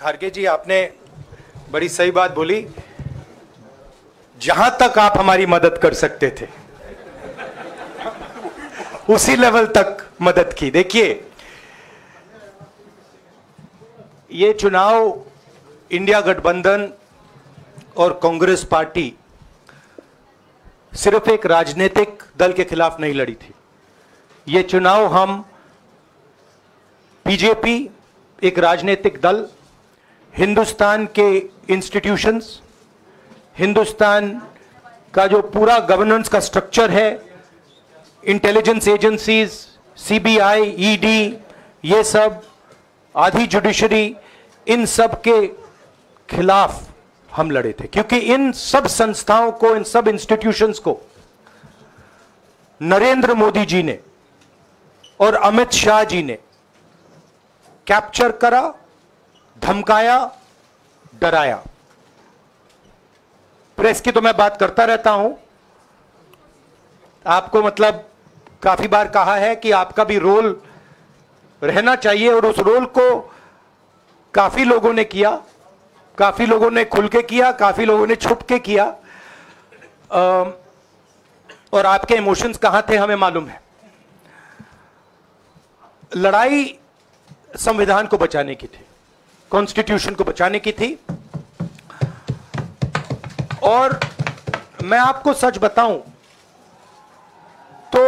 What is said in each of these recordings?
खारगे जी, आपने बड़ी सही बात बोली। जहां तक आप हमारी मदद कर सकते थे उसी लेवल तक मदद की। देखिए, ये चुनाव इंडिया गठबंधन और कांग्रेस पार्टी सिर्फ एक राजनीतिक दल के खिलाफ नहीं लड़ी थी। ये चुनाव हम बीजेपी, एक राजनीतिक दल, हिंदुस्तान के इंस्टीट्यूशंस, हिंदुस्तान का जो पूरा गवर्नेंस का स्ट्रक्चर है, इंटेलिजेंस एजेंसीज, सीबीआई, ईडी, ये सब, आधी जुडिशरी, इन सब के खिलाफ हम लड़े थे। क्योंकि इन सब संस्थाओं को, इन सब इंस्टीट्यूशंस को नरेंद्र मोदी जी ने और अमित शाह जी ने कैप्चर करा, धमकाया, डराया। प्रेस की तो मैं बात करता रहता हूं, आपको मतलब काफी बार कहा है कि आपका भी रोल रहना चाहिए, और उस रोल को काफी लोगों ने किया, काफी लोगों ने खुल के किया, काफी लोगों ने छुप के किया, और आपके इमोशंस कहां थे हमें मालूम है। लड़ाई संविधान को बचाने की थी, कॉन्स्टिट्यूशन को बचाने की थी। और मैं आपको सच बताऊं तो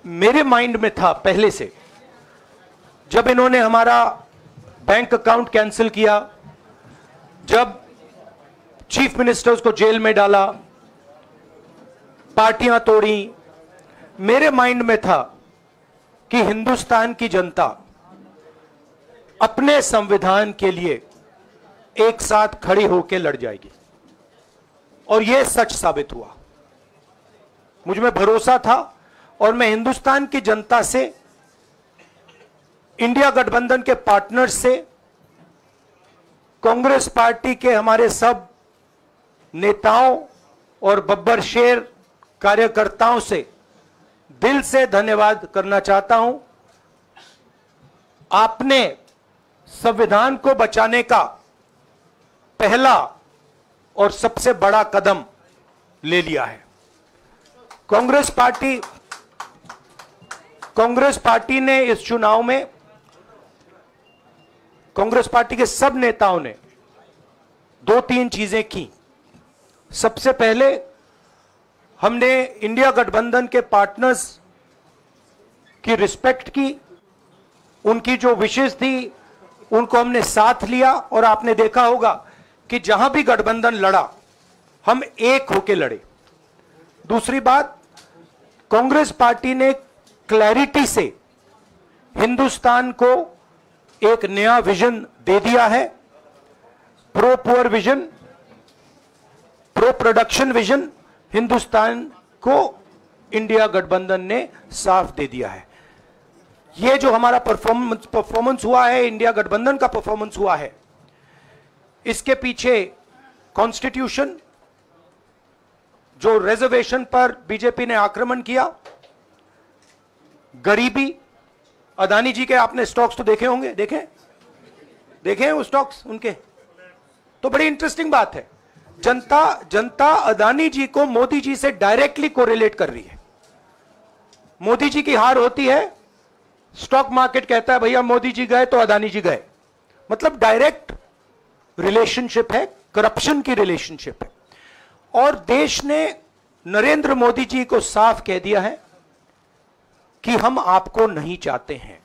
मेरे माइंड में था पहले से, जब इन्होंने हमारा बैंक अकाउंट कैंसिल किया, जब चीफ मिनिस्टर्स को जेल में डाला, पार्टियां तोड़ी, मेरे माइंड में था कि हिंदुस्तान की जनता अपने संविधान के लिए एक साथ खड़ी होकर लड़ जाएगी। और यह सच साबित हुआ। मुझ में भरोसा था, और मैं हिंदुस्तान की जनता से, इंडिया गठबंधन के पार्टनर्स से, कांग्रेस पार्टी के हमारे सब नेताओं और बब्बर शेर कार्यकर्ताओं से दिल से धन्यवाद करना चाहता हूं। आपने संविधान को बचाने का पहला और सबसे बड़ा कदम ले लिया है। कांग्रेस पार्टी ने इस चुनाव में, कांग्रेस पार्टी के सब नेताओं ने 2-3 चीजें की। सबसे पहले हमने इंडिया गठबंधन के पार्टनर्स की रिस्पेक्ट की, उनकी जो विशेष थी उनको हमने साथ लिया, और आपने देखा होगा कि जहां भी गठबंधन लड़ा हम एक होकर लड़े। दूसरी बात, कांग्रेस पार्टी ने क्लैरिटी से हिंदुस्तान को एक नया विजन दे दिया है, pro poor vision, pro production vision. Hindustan को इंडिया गठबंधन ने साफ दे दिया है। यह जो हमारा परफॉर्मेंस हुआ है, इंडिया गठबंधन का परफॉर्मेंस हुआ है, इसके पीछे कॉन्स्टिट्यूशन, जो रिजर्वेशन पर बीजेपी ने आक्रमण किया, गरीबी, अदानी जी के आपने स्टॉक्स तो देखे होंगे, देखे हैं वो स्टॉक्स उनके, तो बड़ी इंटरेस्टिंग बात है। जनता अदानी जी को मोदी जी से डायरेक्टली कोरिलेट कर रही है। मोदी जी की हार होती है, स्टॉक मार्केट कहता है भैया मोदी जी गए तो अदानी जी गए। मतलब डायरेक्ट रिलेशनशिप है, करप्शन की रिलेशनशिप है। और देश ने नरेंद्र मोदी जी को साफ कह दिया है कि हम आपको नहीं चाहते हैं।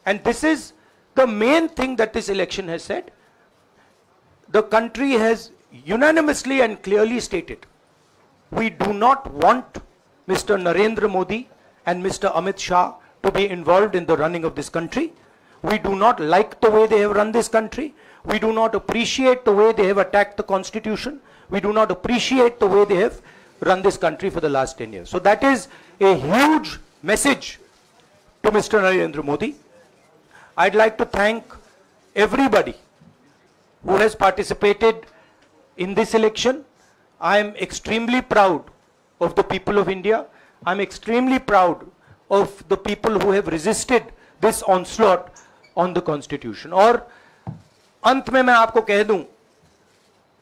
And this is the main thing that this election has said. The country has unanimously and clearly stated, we do not want Mr. Narendra Modi and Mr. Amit Shah to be involved in the running of this country. We do not like the way they have run this country. We do not appreciate the way they have attacked the constitution. We do not appreciate the way they have run this country for the last 10 years. So that is a huge message to Mr. Narendra Modi. I'd like to thank everybody who has participated in this election. I am extremely proud of the people of India. I'm extremely proud of the people who have resisted this onslaught on the constitution. और अंत में मैं आपको कह दूं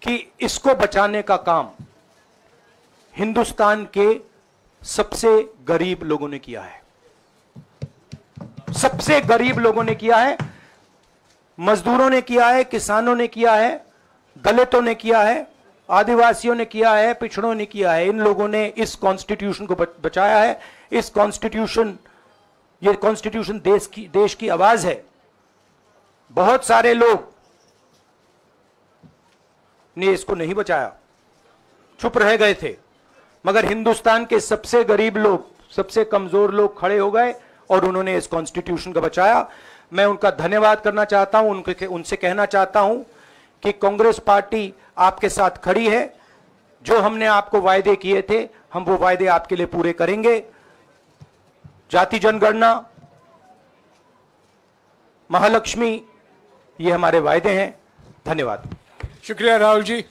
कि इसको बचाने का काम हिंदुस्तान के सबसे गरीब लोगों ने किया है, सबसे गरीब लोगों ने किया है, मजदूरों ने किया है, किसानों ने किया है, दलितों ने किया है, आदिवासियों ने किया है, पिछड़ों ने किया है। इन लोगों ने इस कॉन्स्टिट्यूशन को बचाया है। इस कॉन्स्टिट्यूशन, ये कॉन्स्टिट्यूशन देश की आवाज है। बहुत सारे लोग ने इसको नहीं बचाया, चुप रह गए थे, मगर हिंदुस्तान के सबसे गरीब लोग, सबसे कमजोर लोग खड़े हो गए और उन्होंने इस कॉन्स्टिट्यूशन को बचाया। मैं उनका धन्यवाद करना चाहता हूं, उनसे कहना चाहता हूं कि कांग्रेस पार्टी आपके साथ खड़ी है। जो हमने आपको वायदे किए थे, हम वो वायदे आपके लिए पूरे करेंगे। जाति जनगणना, महालक्ष्मी, ये हमारे वायदे हैं। धन्यवाद। शुक्रिया राहुल जी।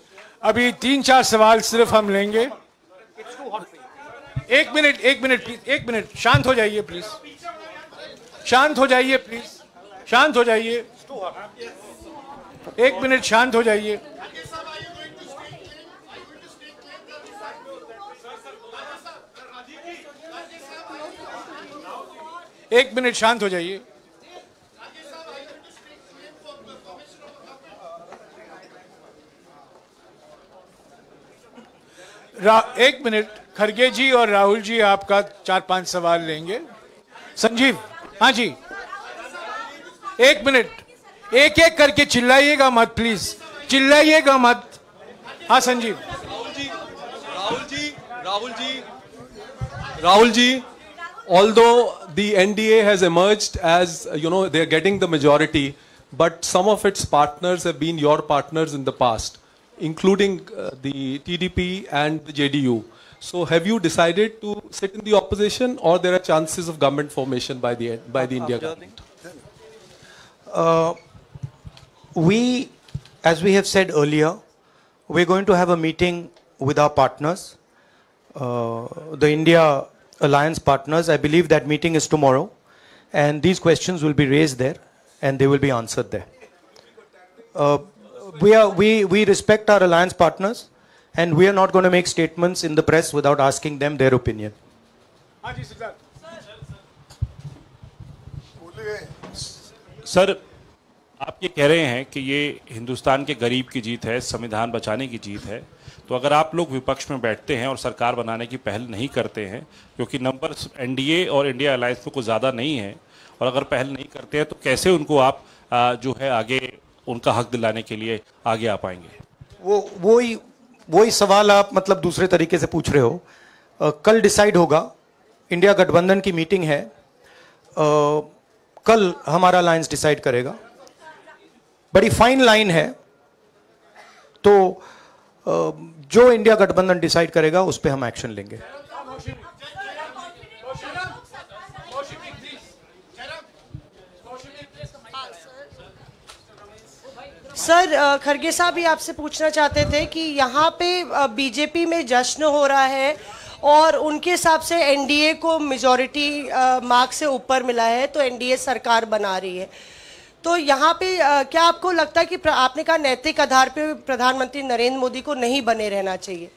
अभी 3-4 सवाल सिर्फ हम लेंगे। एक मिनट प्लीज, एक मिनट, शांत हो जाइए प्लीज, शांत हो जाइए प्लीज, शांत हो जाइए, 1 मिनट शांत हो जाइए। एक मिनट शांत हो जाइए। एक मिनट, खरगे जी और राहुल जी आपका 4-5 सवाल लेंगे। संजीव, हाँ जी, 1 मिनट, एक एक करके चिल्लाइएगा मत प्लीज, चिल्लाइएगा मत। हाँ Sanjeev. Rahul ji, although the NDA has emerged as, they are getting the majority, but some of its partners have been your partners in the past, including the TDP and the JDU. So have you decided to sit in the opposition, or there are chances of government formation by the India government? As we have said earlier, we're going to have a meeting with our partners, the India Alliance partners. I believe that meeting is tomorrow, and these questions will be raised there and they will be answered there. We respect our alliance partners, and we are not going to make statements in the press without asking them their opinion. Sir, आप ये कह रहे हैं कि ये हिंदुस्तान के गरीब की जीत है, संविधान बचाने की जीत है, तो अगर आप लोग विपक्ष में बैठते हैं और सरकार बनाने की पहल नहीं करते हैं, क्योंकि नंबर एनडीए और इंडिया अलायंस में कुछ ज़्यादा नहीं है, और अगर पहल नहीं करते हैं तो कैसे उनको आप जो है आगे उनका हक दिलाने के लिए आगे आ पाएंगे? वही सवाल आप मतलब दूसरे तरीके से पूछ रहे हो। कल डिसाइड होगा, इंडिया गठबंधन की मीटिंग है, कल हमारा अलायंस डिसाइड करेगा। बड़ी फाइन लाइन है, तो जो इंडिया गठबंधन डिसाइड करेगा उस पे हम एक्शन लेंगे। सर, खरगे साहब भी आपसे पूछना चाहते थे कि यहाँ पे बीजेपी में जश्न हो रहा है और उनके हिसाब से एनडीए को मेजॉरिटी मार्क से ऊपर मिला है, तो एनडीए सरकार बना रही है। तो यहाँ पे क्या आपको लगता है कि आपने कहा नैतिक आधार पे प्रधानमंत्री नरेंद्र मोदी को नहीं बने रहना चाहिए,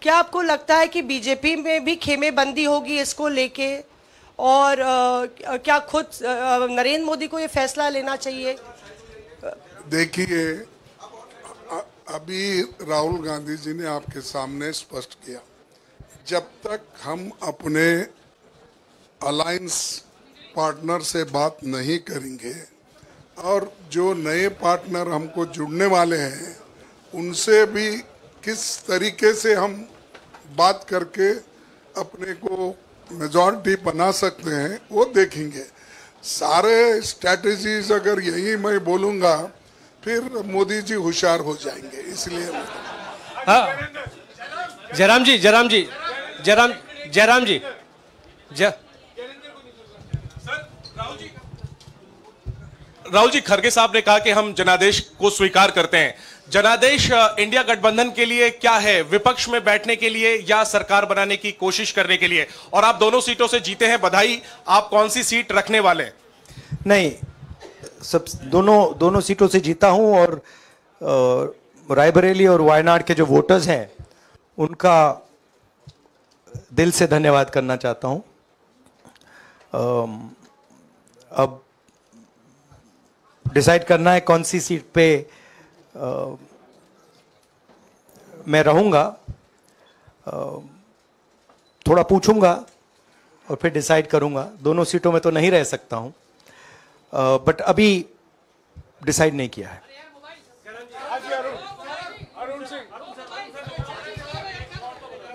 क्या आपको लगता है कि बीजेपी में भी खेमेबंदी होगी इसको लेके, और क्या खुद नरेंद्र मोदी को ये फैसला लेना चाहिए? देखिए, अभी राहुल गांधी जी ने आपके सामने स्पष्ट किया, जब तक हम अपने अलायंस पार्टनर से बात नहीं करेंगे और जो नए पार्टनर हमको जुड़ने वाले हैं उनसे भी किस तरीके से हम बात करके अपने को मेजॉरिटी बना सकते हैं वो देखेंगे। सारे स्ट्रैटेजीज अगर यही मैं बोलूँगा फिर मोदी जी होशियार हो जाएंगे, इसलिए। हाँ, जयराम जी, राहुल जी, खरगे साहब ने कहा कि हम जनादेश को स्वीकार करते हैं। जनादेश इंडिया गठबंधन के लिए क्या है? विपक्ष में बैठने के लिए या सरकार बनाने की कोशिश करने के लिए? और आप दोनों सीटों से जीते हैं, बधाई। आप कौन सी सीट रखने वाले? नहीं, सब दोनों सीटों से जीता हूं और रायबरेली और वायनाड के जो वोटर्स हैं उनका दिल से धन्यवाद करना चाहता हूं। अब डिसाइड करना है कौन सी सीट पे मैं रहूंगा। थोड़ा पूछूंगा और फिर डिसाइड करूंगा। दोनों सीटों में तो नहीं रह सकता हूं, बट अभी डिसाइड नहीं किया है।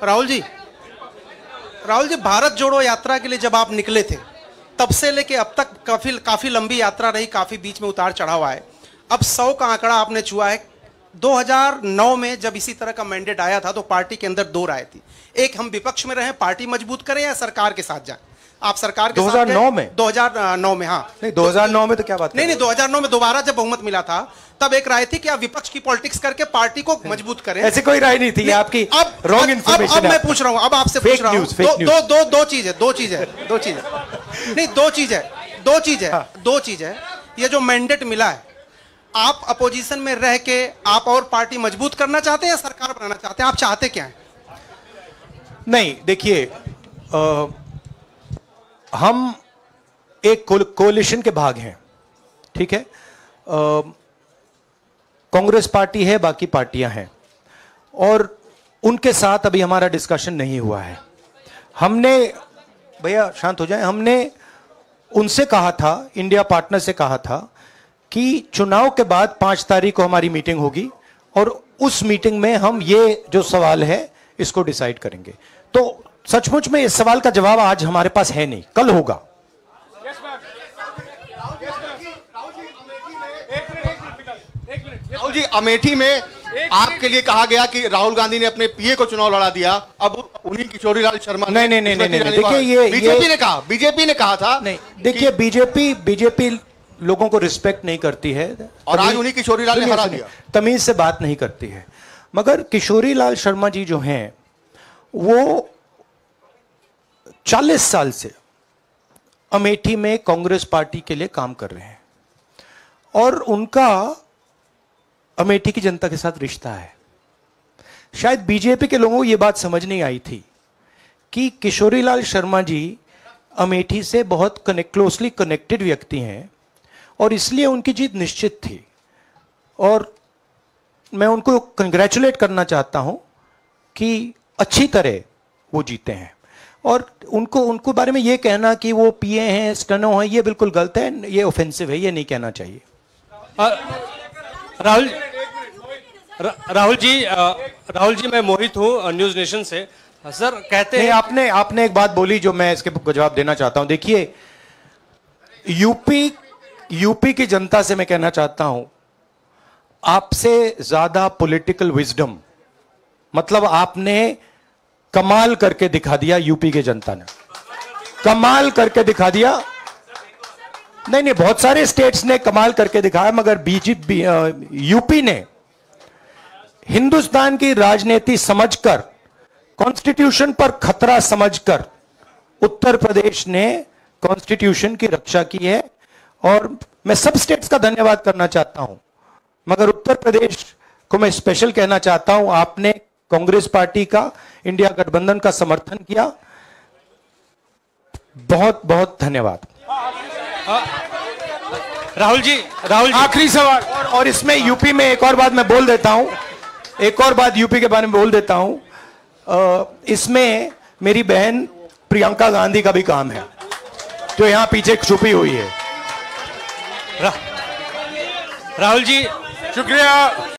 राहुल जी, भारत जोड़ो यात्रा के लिए जब आप निकले थे तब से लेके अब तक काफी लंबी यात्रा रही, काफी बीच में उतार चढ़ाव आए। अब 100 का आंकड़ा आपने छुआ है। 2009 में जब इसी तरह का मैंडेट आया था तो पार्टी के अंदर 2 राय थी, एक हम विपक्ष में रहें, पार्टी मजबूत करें, या सरकार के साथ जाएं। आप सरकार के 2009 में 2009 में हाँ नहीं, 2009 में तो क्या बात नहीं 2009 में दोबारा जब बहुमत मिला था तब एक राय थी कि आप विपक्ष की पॉलिटिक्स करके पार्टी को मजबूत करें। ऐसी कोई राय नहीं थी। ये आपकी रॉन्ग इंफॉर्मेशन है। अब मैं पूछ रहा हूं, अब आपसे पूछ रहा हूं। दो चीज है। ये जो मैंडेट मिला है, आप अपोजिशन में रह के आप और पार्टी मजबूत करना चाहते हैं या सरकार बनाना चाहते हैं? आप चाहते क्या हैं? नहीं, देखिए, हम एक कोalition के भाग हैं, ठीक है। कांग्रेस पार्टी है, बाकी पार्टियां हैं, और उनके साथ अभी हमारा डिस्कशन नहीं हुआ है। हमने, भैया शांत हो जाए, हमने उनसे कहा था, इंडिया पार्टनर से कहा था कि चुनाव के बाद 5 तारीख को हमारी मीटिंग होगी और उस मीटिंग में हम ये जो सवाल है इसको डिसाइड करेंगे। तो सचमुच में इस सवाल का जवाब आज हमारे पास है नहीं, कल होगा। राहुल जी, अमेठी में आपके लिए कहा गया कि राहुल गांधी ने अपने पीए को चुनाव लड़ा दिया, अब उन्हीं किशोरीलाल शर्मा नहीं, देखिए, ये बीजेपी ने कहा था। नहीं, देखिए, बीजेपी लोगों को रिस्पेक्ट नहीं करती है और आज उन्हीं किशोरीलाल ने हरा दिया। तमीज से बात नहीं करती है। मगर किशोरीलाल शर्मा जी जो हैं वो 40 साल से अमेठी में कांग्रेस पार्टी के लिए काम कर रहे हैं और उनका अमेठी की जनता के साथ रिश्ता है। शायद बीजेपी के लोगों को यह बात समझ नहीं आई थी कि किशोरीलाल शर्मा जी अमेठी से बहुत क्लोजली कनेक्टेड व्यक्ति हैं और इसलिए उनकी जीत निश्चित थी। और मैं उनको कंग्रेचुलेट करना चाहता हूं कि अच्छी तरह वो जीते हैं। और उनको बारे में ये कहना कि वो पीए हैं, स्टनो हैं, ये बिल्कुल गलत है, ये ऑफेंसिव है, ये नहीं कहना चाहिए। राहुल जी, मैं मोहित हूँ न्यूज नेशन से। सर कहते हैं, आपने एक बात बोली जो मैं इसके जवाब देना चाहता हूं। देखिए, यूपी की जनता से मैं कहना चाहता हूं, आपसे ज्यादा पॉलिटिकल विजडम, मतलब आपने कमाल करके दिखा दिया। यूपी की जनता ने कमाल करके दिखा दिया। नहीं, बहुत सारे स्टेट्स ने कमाल करके दिखाया, मगर यूपी ने हिंदुस्तान की राजनीति समझकर, कॉन्स्टिट्यूशन पर खतरा समझकर उत्तर प्रदेश ने कॉन्स्टिट्यूशन की रक्षा की है। और मैं सब स्टेट्स का धन्यवाद करना चाहता हूं, मगर उत्तर प्रदेश को मैं स्पेशल कहना चाहता हूं। आपने कांग्रेस पार्टी का, इंडिया गठबंधन का समर्थन किया। बहुत बहुत धन्यवाद। राहुल जी, आखिरी सवाल। और इसमें यूपी में एक और बात मैं बोल देता हूं, एक और बात यूपी के बारे में बोल देता हूं। इसमें मेरी बहन प्रियंका गांधी का भी काम है, जो यहां पीछे छुपी हुई है। राहुल जी, शुक्रिया।